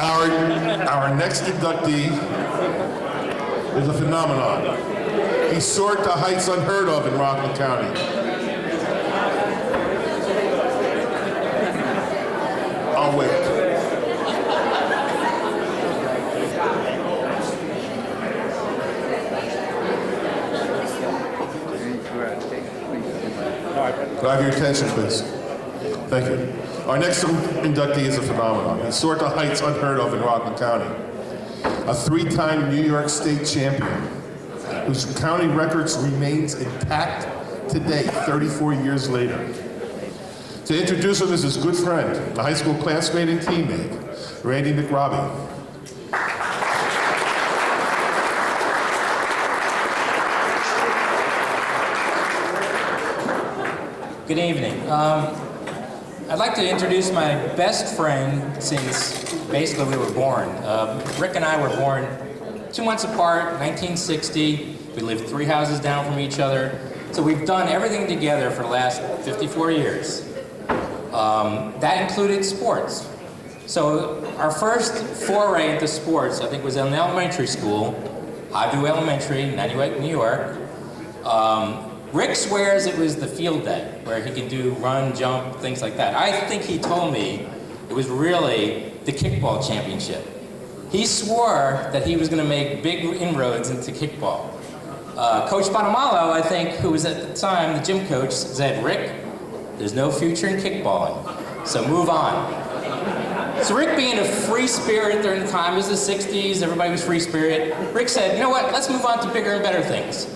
Our next inductee is a phenomenon. He soared to heights unheard of in Rockland County. I'll wait. Could I have your attention, please? Thank you. Our next inductee is a phenomenon. He soared to heights unheard of in Rockland County. A three-time New York State champion, whose county records remains intact today, 34 years later. To introduce him is his good friend, a high school classmate and teammate, Randy McRobbie. Good evening. I'd like to introduce my best friend since basically we were born. Rick and I were born 2 months apart, 1960. We lived 3 houses down from each other. So we've done everything together for the last 54 years. That included sports. So our first foray into sports, I think, was in elementary school, Highview Elementary, Nanuet, New York. Rick swears it was the field day, where he can do run, jump, things like that. I think he told me it was really the kickball championship. He swore that he was going to make big inroads into kickball. Coach Bonamalo, I think, who was at the time the gym coach, said, Rick, there's no future in kickballing, so move on. So Rick, being a free spirit during the time, it was the 60s, everybody was free spirit. Rick said, you know what, let's move on to bigger and better things.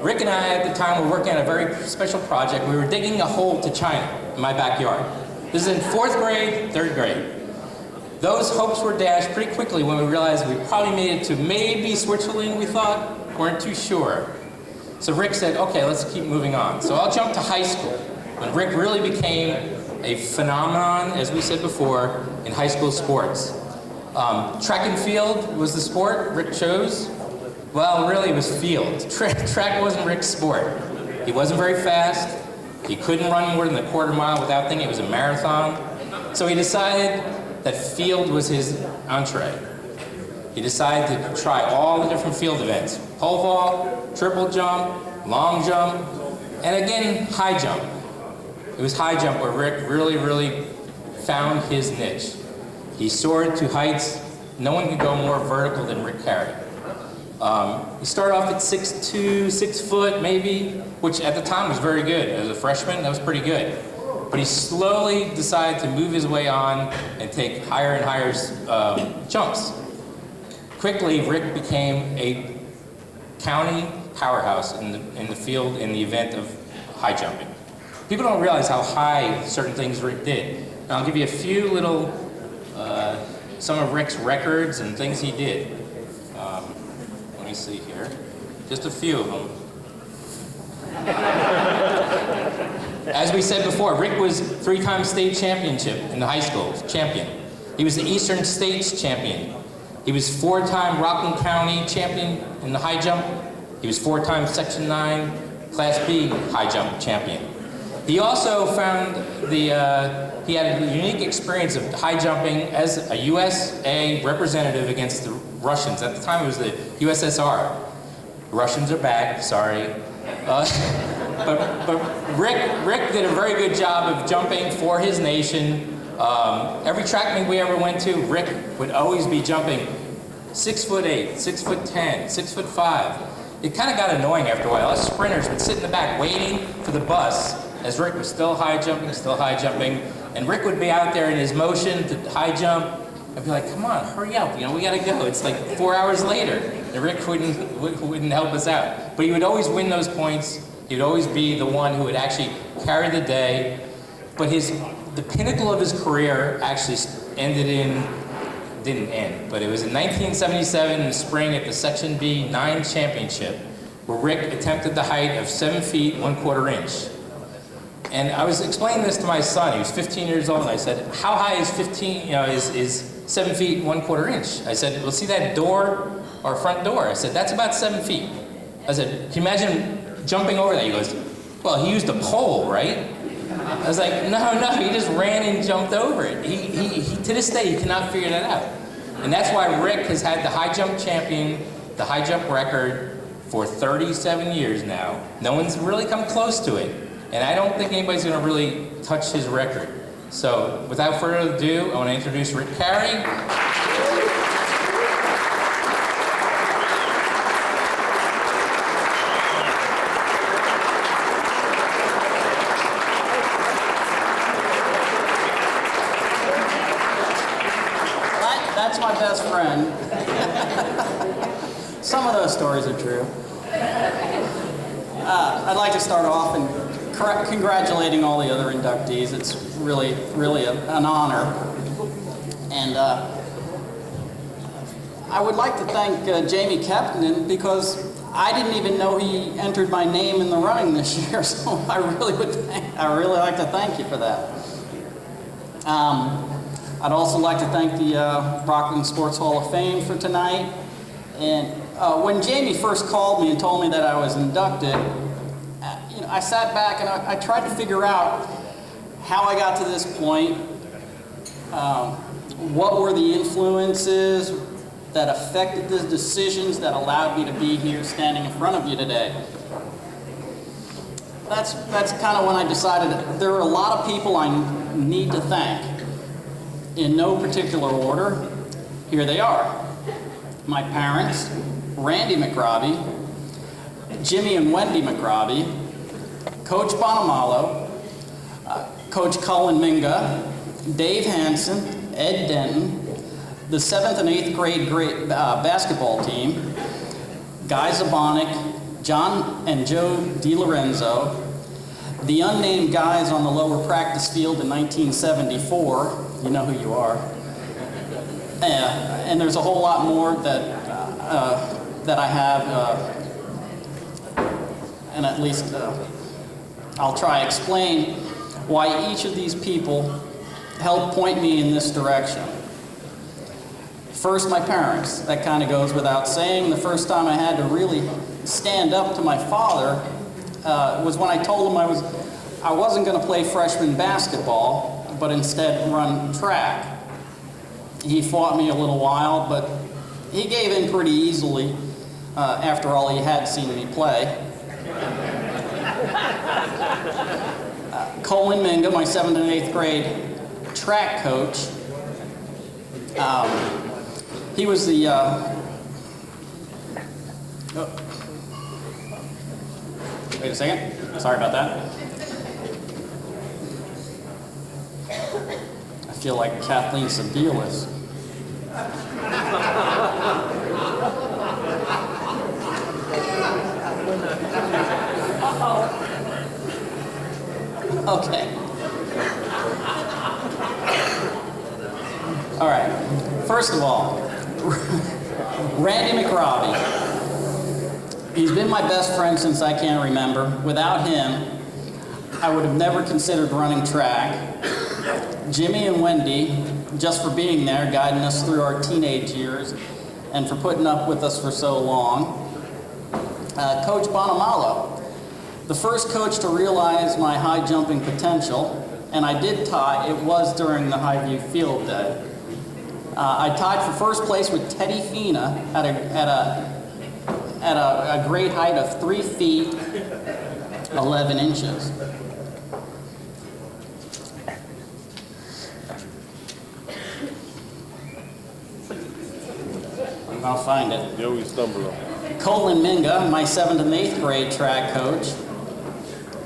Rick and I, at the time, were working on a very special project. We were digging a hole to China in my backyard. This is in 4th grade, 3rd grade. Those hopes were dashed pretty quickly when we realized we probably made it to maybe Switzerland, we thought. Weren't too sure. So Rick said, okay, let's keep moving on. So I'll jump to high school, when Rick really became a phenomenon, as we said before, in high school sports. Track and field was the sport Rick chose. Well, really, it was field. Track wasn't Rick's sport. He wasn't very fast. He couldn't run more than a quarter mile without thinking it was a marathon. So he decided that field was his entree. He decided to try all the different field events. Pole vault, triple jump, long jump, and again, high jump. It was high jump where Rick really found his niche. He soared to heights no one could go more vertical than Rick carried. He started off at 6'2", 6 foot maybe, which at the time was very good. As a freshman, that was pretty good. But he slowly decided to move his way on and take higher and higher jumps. Quickly, Rick became a county powerhouse in the field in the event of high jumping. People don't realize how high certain things Rick did. And I'll give you a few little, some of Rick's records and things he did. Let me see here, just a few of them. As we said before, Rick was 3-time state championship in the high school, champion. He was the Eastern States champion. He was 4-time Rockland County champion in the high jump. He was 4-time Section 9 Class B high jump champion. He also found he had a unique experience of high jumping as a USA representative against the Russians. At the time, it was the USSR. The Russians are back, sorry. But Rick did a very good job of jumping for his nation. Every track meet we ever went to, Rick would always be jumping 6'8", 6'10", 6'5". It kind of got annoying after a while. Us sprinters would sit in the back waiting for the bus as Rick was still high jumping, and Rick would be out there in his motion to high jump. I'd be like, come on, hurry up, we gotta go. It's like 4 hours later, and Rick wouldn't help us out. But he would always win those points. He'd always be the one who would actually carry the day. But the pinnacle of his career actually didn't end, but it was in 1977 in the spring at the Section B 9 championship, where Rick attempted the height of 7 feet 1/4 inch. And I was explaining this to my son. He was 15 years old, and I said, how high is 7 feet 1/4 inch? I said, well, see that door, or front door? I said, that's about 7 feet. I said, can you imagine jumping over that? He goes, well, he used a pole, right? I was like, no, he just ran and jumped over it. He to this day, he cannot figure that out. And that's why Rick has had the high jump champion, the high jump record for 37 years now. No one's really come close to it. And I don't think anybody's going to really touch his record. So without further ado, I want to introduce Rick Carey. That's my best friend. Some of those stories are true. I'd like to start off in congratulating all the other inductees. It's really an honor. And I would like to thank Jamie Kepton, because I didn't even know he entered my name in the running this year, so I really like to thank you for that. I'd also like to thank the Rockland Sports Hall of Fame for tonight. And when Jamie first called me and told me that I was inducted, I sat back and I tried to figure out how I got to this point, what were the influences that affected the decisions that allowed me to be here standing in front of you today. That's kind of when I decided that there are a lot of people I need to thank. In no particular order, here they are. My parents, Randy McRobbie, Jimmy and Wendy McRobbie, Coach Bonamalo, Coach Colin Minga, Dave Hansen, Ed Denton, the 7th and 8th grade basketball team, Guy Zabonic, John and Joe DiLorenzo, the unnamed guys on the lower practice field in 1974, you know who you are. And there's a whole lot more that I have, and at least I'll try to explain why each of these people helped point me in this direction. First, my parents. That kind of goes without saying. The first time I had to really stand up to my father was when I told him I wasn't going to play freshman basketball, but instead run track. He fought me a little while, but he gave in pretty easily after all he had seen me play. Colin Minga, my 7th and 8th grade track coach, he was the wait a second, sorry about that. I feel like Kathleen Sebelius. Okay. All right. First of all, Randy McRobbie. He's been my best friend since I can remember. Without him, I would have never considered running track. Jimmy and Wendy, just for being there, guiding us through our teenage years, and for putting up with us for so long. Coach Bonamalo, the first coach to realize my high jumping potential, and I did tie, it was during the Highview Field Day. I tied for first place with Teddy Fina at a great height of 3 feet, 11 inches. I'll find it. Yeah, we stumbled on. Colin Minga, my 7th and 8th grade track coach,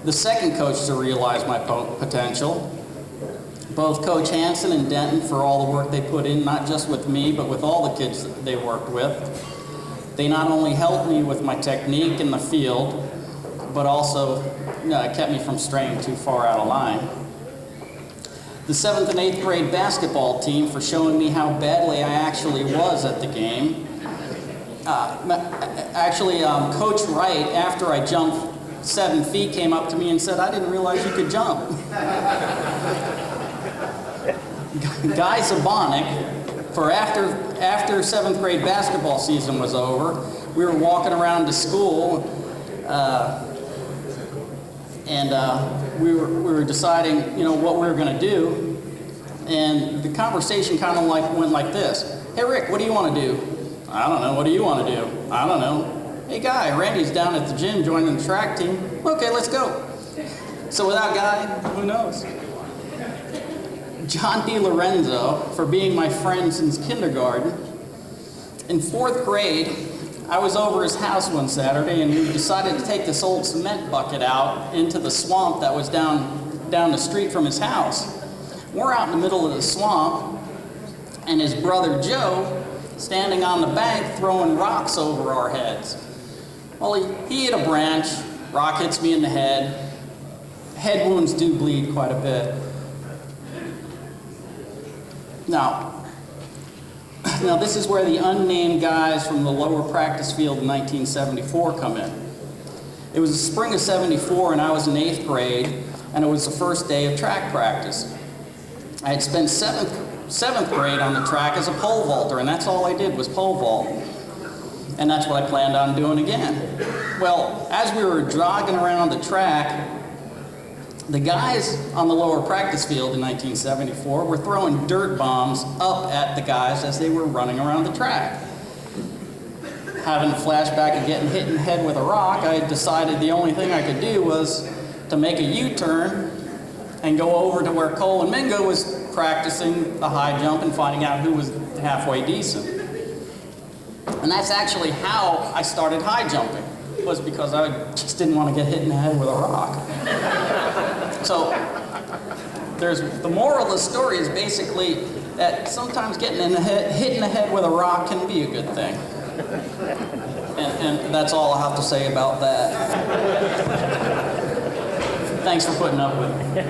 the second coach to realize my potential. Both Coach Hansen and Denton for all the work they put in, not just with me, but with all the kids that they worked with. They not only helped me with my technique in the field, but also kept me from straying too far out of line. The 7th and 8th grade basketball team for showing me how badly I actually was at the game. Coach Wright, after I jumped 7 feet, came up to me and said, "I didn't realize you could jump." Guy Zabonic, for after 7th grade basketball season was over, we were walking around to school, and we were deciding, what we were going to do, and the conversation kind of went like this: Hey Rick, what do you want to do? I don't know. What do you want to do? I don't know. Hey Guy, Randy's down at the gym joining the track team. Okay, let's go. So without Guy, who knows? John DiLorenzo, for being my friend since kindergarten. In 4th grade, I was over his house one Saturday and we decided to take this old cement bucket out into the swamp that was down the street from his house. We're out in the middle of the swamp and his brother Joe standing on the bank throwing rocks over our heads. Well, he hit a branch, rock hits me in the head. Head wounds do bleed quite a bit. Now this is where the unnamed guys from the lower practice field in 1974 come in. It was the spring of '74 and I was in 8th grade and it was the first day of track practice. I had spent 7th grade on the track as a pole vaulter and that's all I did was pole vault. And that's what I planned on doing again. Well, as we were jogging around the track, the guys on the lower practice field in 1974 were throwing dirt bombs up at the guys as they were running around the track. Having a flashback of getting hit in the head with a rock, I decided the only thing I could do was to make a U-turn and go over to where Cole and Mingo was practicing the high jump and finding out who was halfway decent. And that's actually how I started high jumping, was because I just didn't want to get hit in the head with a rock. So the moral of the story is basically that sometimes getting hit in the head with a rock can be a good thing. And that's all I have to say about that. Thanks for putting up with me.